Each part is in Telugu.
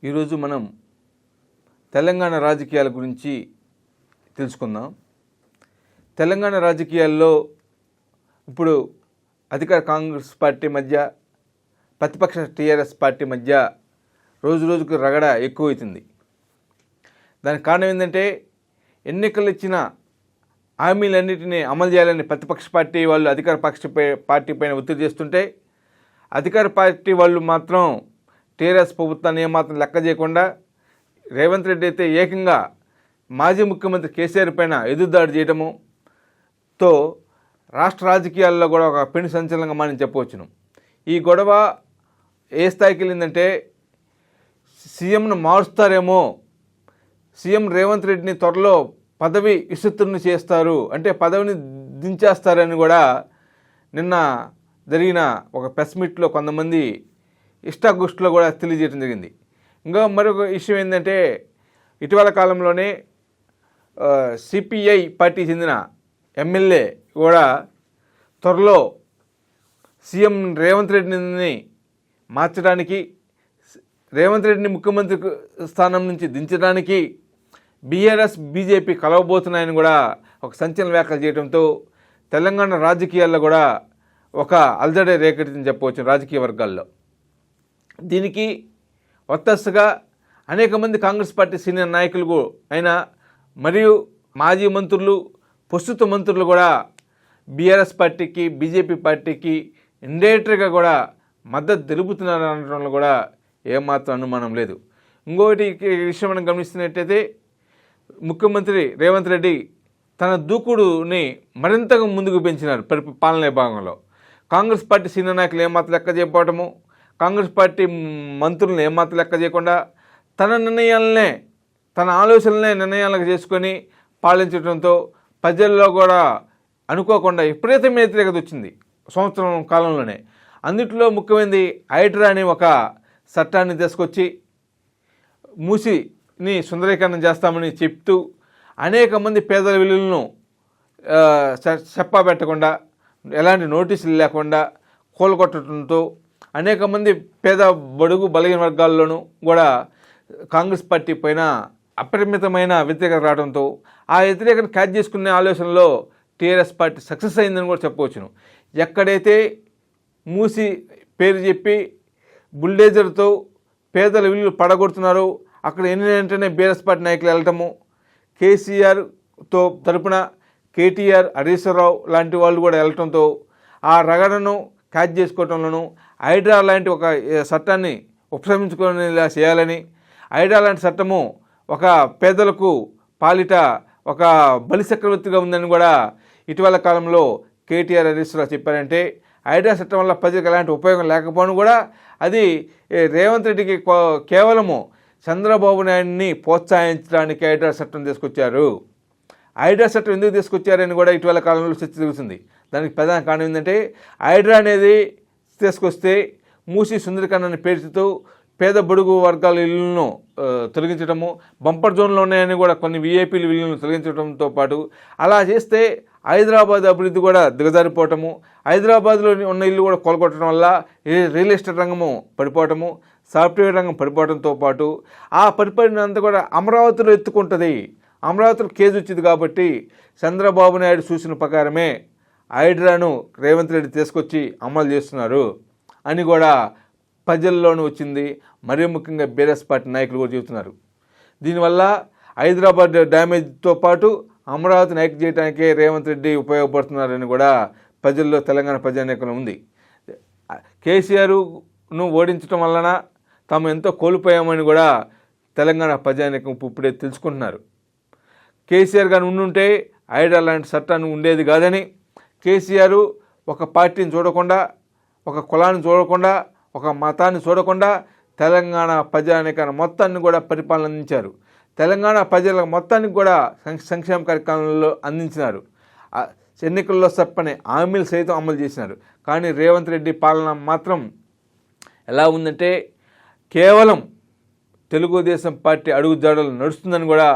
ఈరోజు మనం తెలంగాణ రాజకీయాల గురించి తెలుసుకుందాం. తెలంగాణ రాజకీయాల్లో ఇప్పుడు అధికార కాంగ్రెస్ పార్టీ మధ్య, ప్రతిపక్ష టీఆర్ఎస్ పార్టీ మధ్య రోజు రోజుకు రగడ ఎక్కువవుతుంది. దానికి కారణం ఏంటంటే ఎన్నికలు ఇచ్చిన హామీలన్నింటినీ అమలు చేయాలని ప్రతిపక్ష పార్టీ వాళ్ళు అధికార పార్టీ పైన ఒత్తిడి చేస్తుంటే, అధికార పార్టీ వాళ్ళు మాత్రం టీఆర్ఎస్ ప్రభుత్వాన్ని ఏమాత్రం లెక్క చేయకుండా రేవంత్ రెడ్డి అయితే ఏకంగా మాజీ ముఖ్యమంత్రి కేసీఆర్ పైన ఎదురుదాడి చేయడముతో రాష్ట్ర రాజకీయాల్లో కూడా ఒక పెను సంచలనంగా మనం చెప్పవచ్చును. ఈ గొడవ ఏ స్థాయికి వెళ్ళిందంటే సీఎంను మారుస్తారేమో, సీఎం రేవంత్ రెడ్డిని త్వరలో పదవి విస్తృతుని చేస్తారు, అంటే పదవిని దించేస్తారని కూడా నిన్న జరిగిన ఒక ప్రెస్ మీట్లో కొంతమంది ఇష్టాగుష్టిలో కూడా తెలియజేయడం జరిగింది. ఇంకా మరొక విషయం ఏంటంటే ఇటీవల కాలంలోనే సిపిఐ పార్టీ చెందిన ఎమ్మెల్యే కూడా త్వరలో సీఎం రేవంత్ రెడ్డిని మార్చడానికి, రేవంత్ రెడ్డిని ముఖ్యమంత్రి స్థానం నుంచి దించడానికి బీఆర్ఎస్ బీజేపీ కలవబోతున్నాయని కూడా ఒక సంచలన వ్యాఖ్యలు చేయడంతో తెలంగాణ రాజకీయాల్లో కూడా ఒక అల్జడే రేకెత్తిందని చెప్పవచ్చు రాజకీయ వర్గాల్లో. దీనికి వత్తస్సుగా అనేక మంది కాంగ్రెస్ పార్టీ సీనియర్ నాయకులు అయినా మరియు మాజీ మంత్రులు, ప్రస్తుత మంత్రులు కూడా బీఆర్ఎస్ పార్టీకి, బీజేపీ పార్టీకి ఇండైరెక్ట్గా కూడా మద్దతు తెలుపుతున్నారు అనడంలో కూడా ఏమాత్రం అనుమానం లేదు. ఇంకొకటి విషయం మనం గమనిస్తున్నట్టయితే ముఖ్యమంత్రి రేవంత్ రెడ్డి తన దూకుడుని మరింతగా ముందుకు పెంచినారు పాలనా భాగంలో. కాంగ్రెస్ పార్టీ సీనియర్ నాయకులు ఏమాత్రం లెక్క చేయకపోవటము, కాంగ్రెస్ పార్టీ మంత్రులను ఏమాత్రం లెక్క చేయకుండా తన నిర్ణయాలనే, తన ఆలోచనలనే నిర్ణయాలకు చేసుకొని పాలించడంతో ప్రజల్లో కూడా అనుకోకుండా విపరీతమైన వ్యతిరేకత వచ్చింది సంవత్సరం కాలంలోనే. అందుట్లో ముఖ్యమైనది హైడ్రా అనే ఒక చట్టాన్ని తీసుకొచ్చి మూసిని సుందరీకరణ చేస్తామని చెప్తూ అనేక మంది పేదల విలువలను చెప్పబెట్టకుండా, ఎలాంటి నోటీసులు లేకుండా కూలగొట్టడంతో అనేక మంది పేద బడుగు బలహీన వర్గాల్లోనూ కూడా కాంగ్రెస్ పార్టీ పైన అపరిమితమైన వ్యతిరేకత రావడంతో ఆ వ్యతిరేకతను క్యాచ్ చేసుకునే ఆలోచనలో టీఆర్ఎస్ పార్టీ సక్సెస్ అయిందని కూడా చెప్పవచ్చును. ఎక్కడైతే మూసి పేరు చెప్పి బుల్డేజర్తో పేదల విలువలు పడగొడుతున్నారో అక్కడ వెంటనే బీఆర్ఎస్ పార్టీ నాయకులు వెళ్ళటము, కేసీఆర్తో తరపున కేటీఆర్, హరీశ్వరరావు లాంటి వాళ్ళు కూడా వెళ్ళటంతో ఆ రగడను క్యాచ్ చేసుకోవటంలోనూ హైడ్రా లాంటి ఒక చట్టాన్ని ఉపసంహరించుకునేలా చేయాలని, హైడ్రా లాంటి చట్టము ఒక పేదలకు పాలిట ఒక బలిచక్రవర్తిగా ఉందని కూడా ఇటీవల కాలంలో కేటీఆర్, హరీశ్వరరావు చెప్పారంటే హైడ్రా చట్టం వల్ల ప్రజలకు ఎలాంటి ఉపయోగం లేకపోవడం కూడా అది రేవంత్ రెడ్డికి కేవలము చంద్రబాబు నాయుడిని ప్రోత్సహించడానికి హైడ్రా చట్టం తీసుకొచ్చారు. హైడ్రా చట్టం ఎందుకు తీసుకొచ్చారని కూడా ఇటీవల కాలంలో చర్చ జరుగుతుంది. దానికి ప్రధాన కారణం ఏంటంటే హైడ్రా అనేది తీసుకొస్తే మూసి సుందరీకరణ పేరుతో పేద బడుగు వర్గాల ఇళ్లను తొలగించడము, బంపర్ జోన్లో ఉన్నాయని కూడా కొన్ని వీఐపీల ఇళ్లను తొలగించడంతో పాటు అలా చేస్తే హైదరాబాద్ అభివృద్ధి కూడా దిగజారిపోవటము, హైదరాబాద్లో ఉన్న ఇల్లు కూడా కొలగొట్టడం వల్ల రియల్ ఎస్టేట్ రంగము పడిపోవటము, సాఫ్ట్వేర్ రంగం పడిపోవడంతో పాటు ఆ పడిపోయినంత కూడా అమరావతిలో ఎత్తుకుంటుంది. అమరావతిలో కేసు వచ్చింది కాబట్టి చంద్రబాబు నాయుడు సూచన ప్రకారమే హైడ్రాను రేవంత్ రెడ్డి తీసుకొచ్చి అమలు చేస్తున్నారు అని కూడా ప్రజల్లోనూ వచ్చింది. మరీ ముఖ్యంగా బీఆర్ఎస్ పార్టీ నాయకులు కూడా చెబుతున్నారు. దీనివల్ల హైదరాబాద్ డ్యామేజ్తో పాటు అమరావతిని ఐక్య చేయడానికే రేవంత్ రెడ్డి ఉపయోగపడుతున్నారని కూడా ప్రజల్లో, తెలంగాణ ప్రజానీకంలో ఉంది. కేసీఆర్ను ఓడించడం వలన తాము ఎంతో కోల్పోయామని కూడా తెలంగాణ ప్రజానీకం ఇప్పుడే తెలుసుకుంటున్నారు. కేసీఆర్ గారు ఉండుంటే హైడ్రా లాంటి చట్టాన్ని ఉండేది కాదని, కేసీఆర్ ఒక పార్టీని చూడకుండా, ఒక కులాన్ని చూడకుండా, ఒక మతాన్ని చూడకుండా తెలంగాణ ప్రజానీకాన్ని మొత్తాన్ని కూడా పరిపాలన అందించారు. తెలంగాణ ప్రజల మొత్తానికి కూడా సంక్షేమ కార్యక్రమాల్లో అందించినారు. ఎన్నికల్లో చెప్పని హామీలు సైతం అమలు చేసినారు. కానీ రేవంత్ రెడ్డి పాలన మాత్రం ఎలా ఉందంటే కేవలం తెలుగుదేశం పార్టీ అడుగుజాడలు నడుస్తుందని కూడా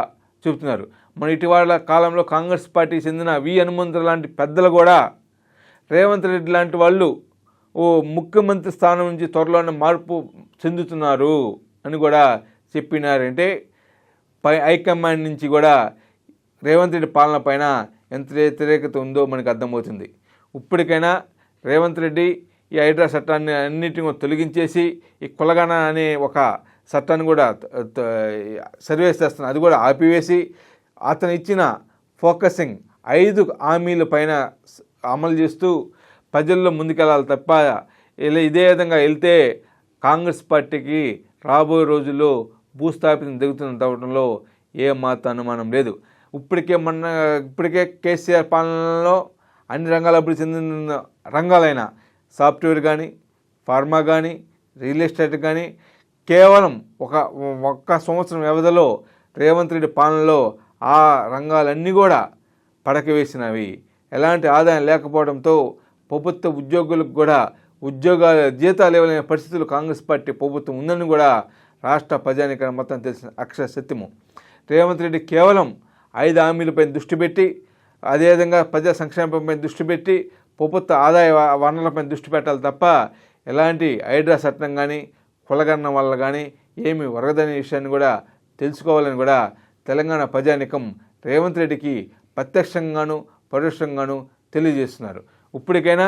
చెబుతున్నారు. మన ఇటీవల కాలంలో కాంగ్రెస్ పార్టీకి చెందిన హనుమంతరావు లాంటి పెద్దలు కూడా రేవంత్ రెడ్డి లాంటి వాళ్ళు ముఖ్యమంత్రి స్థానం నుంచి త్వరలోనే మార్పు చెందుతున్నారు అని కూడా చెప్పినారంటే హైకమాండ్ నుంచి కూడా రేవంత్ రెడ్డి పాలన పైన ఎంత వ్యతిరేకత ఉందో మనకు అర్థమవుతుంది. ఇప్పటికైనా రేవంత్ రెడ్డి ఈ హైడ్రా చట్టాన్ని అన్నిటిని తొలగించేసి ఈ కులగణ అనే ఒక చట్టాన్ని కూడా సర్వేస్ చేస్తున్నారు, అది కూడా ఆపివేసి అతను ఇచ్చిన ఫోకసింగ్ 5 హామీల పైన అమలు చేస్తూ ప్రజల్లో ముందుకెళ్ళాలి తప్ప ఇదే విధంగా వెళ్తే కాంగ్రెస్ పార్టీకి రాబోయే రోజుల్లో భూస్థాపితం దిగుతున్న అవడంలో ఏమాత్రం అనుమానం లేదు. ఇప్పటికే కేసీఆర్ పాలనలో అన్ని రంగాల అభివృద్ధి చెందిన రంగాలైన సాఫ్ట్వేర్ కానీ, ఫార్మా కానీ, రియల్ ఎస్టేట్ కానీ కేవలం ఒక్క సంవత్సరం వ్యవధిలో రేవంత్ రెడ్డి పాలనలో ఆ రంగాలన్నీ కూడా పడకవేసినవి. ఎలాంటి ఆదాయం లేకపోవడంతో ప్రభుత్వ ఉద్యోగులకు కూడా జీతాలు ఇవ్వలేని పరిస్థితులు కాంగ్రెస్ పార్టీ ప్రభుత్వం ఉందని కూడా రాష్ట్ర ప్రజానీకరణ మొత్తం తెలిసిన అక్షర సత్యము. రేవంత్ రెడ్డి కేవలం 5 హామీలపై దృష్టి పెట్టి, అదేవిధంగా ప్రజా సంక్షేమంపై దృష్టి పెట్టి, ప్రభుత్వ ఆదాయ వనరులపై దృష్టి పెట్టాలి తప్ప ఎలాంటి హైడ్రా చట్టం కానీ కులగణన వల్ల కానీ ఏమీ వరగదనే విషయాన్ని కూడా తెలుసుకోవాలని కూడా తెలంగాణ ప్రజానీకం రేవంత్ రెడ్డికి ప్రత్యక్షంగాను పరోక్షంగాను తెలియజేస్తున్నారు. ఇప్పటికైనా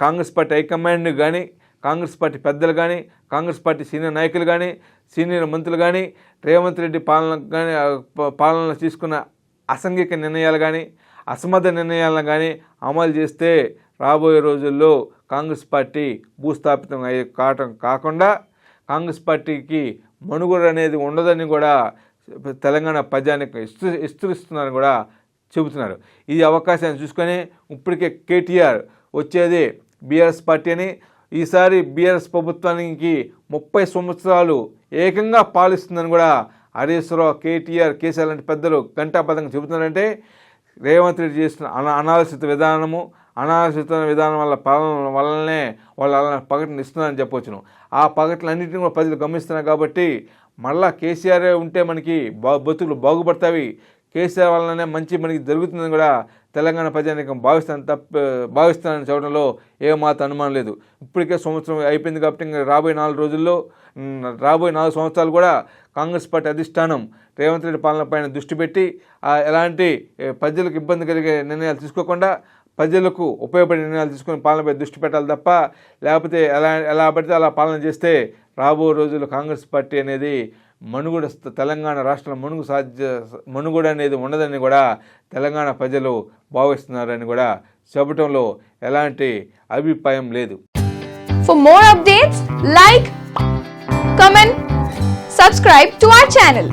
కాంగ్రెస్ పార్టీ హైకమాండ్ కానీ, కాంగ్రెస్ పార్టీ పెద్దలు కానీ, కాంగ్రెస్ పార్టీ సీనియర్ నాయకులు కానీ, సీనియర్ మంత్రులు కానీ రేవంత్ రెడ్డి పాలనలో తీసుకున్న అసాంఘిక నిర్ణయాలు కానీ, అసమర్థ నిర్ణయాలను కానీ అమలు చేస్తే రాబోయే రోజుల్లో కాంగ్రెస్ పార్టీ భూస్థాపితం కాకుండా కాంగ్రెస్ పార్టీకి మనుగడ అనేది ఉండదని కూడా తెలంగాణ ప్రజానికి విస్తరిస్తున్నారని కూడా చెబుతున్నారు. ఈ అవకాశాన్ని చూసుకొని ఇప్పటికే కేటీఆర్ వచ్చేది బీఆర్ఎస్ పార్టీ అని, ఈసారి బీఆర్ఎస్ ప్రభుత్వానికి 30 సంవత్సరాలు ఏకంగా పాలిస్తుందని కూడా హరీష్ రావు, కేటీఆర్, కేసీఆర్ లాంటి పెద్దలు గంటాపదంగా చెబుతున్నారంటే రేవంత్ రెడ్డి చేస్తున్న అనాలోచిత విధానం వల్ల పాలన వల్లనే వాళ్ళు అలా ప్రకటన ఇస్తున్నారని చెప్పవచ్చును. ఆ ప్రకటనలన్నింటినీ కూడా ప్రజలు గమనిస్తున్నారు కాబట్టి మళ్ళా కేసీఆర్ ఉంటే మనకి బతుకులు బాగుపడతాయి, కేసీఆర్ వల్లనే మంచి మనకి జరుగుతుందని కూడా తెలంగాణ ప్రజానీకం భావిస్తానని చెప్పడంలో ఏమాత్రం అనుమానం లేదు. ఇప్పటికే సంవత్సరం అయిపోయింది కాబట్టి ఇంకా రాబోయే 4 సంవత్సరాలు కూడా కాంగ్రెస్ పార్టీ అధిష్టానం రేవంత్ రెడ్డి పాలన పైన దృష్టి పెట్టి ఎలాంటి ప్రజలకు ఇబ్బంది కలిగే నిర్ణయాలు తీసుకోకుండా ప్రజలకు ఉపయోగపడే నిర్ణయాలు తీసుకొని పాలనపై దృష్టి పెట్టాలి తప్ప లేకపోతే ఎలా పడితే అలా పాలన చేస్తే రాబోయే రోజుల్లో కాంగ్రెస్ పార్టీ అనేది తెలంగాణ రాష్ట్రంలో మనుగడ అనేది ఉండదని కూడా తెలంగాణ ప్రజలు భావిస్తున్నారని కూడా చెప్పడంలో ఎలాంటి అభిప్రాయం లేదు. For more updates, like, comment, subscribe to our channel.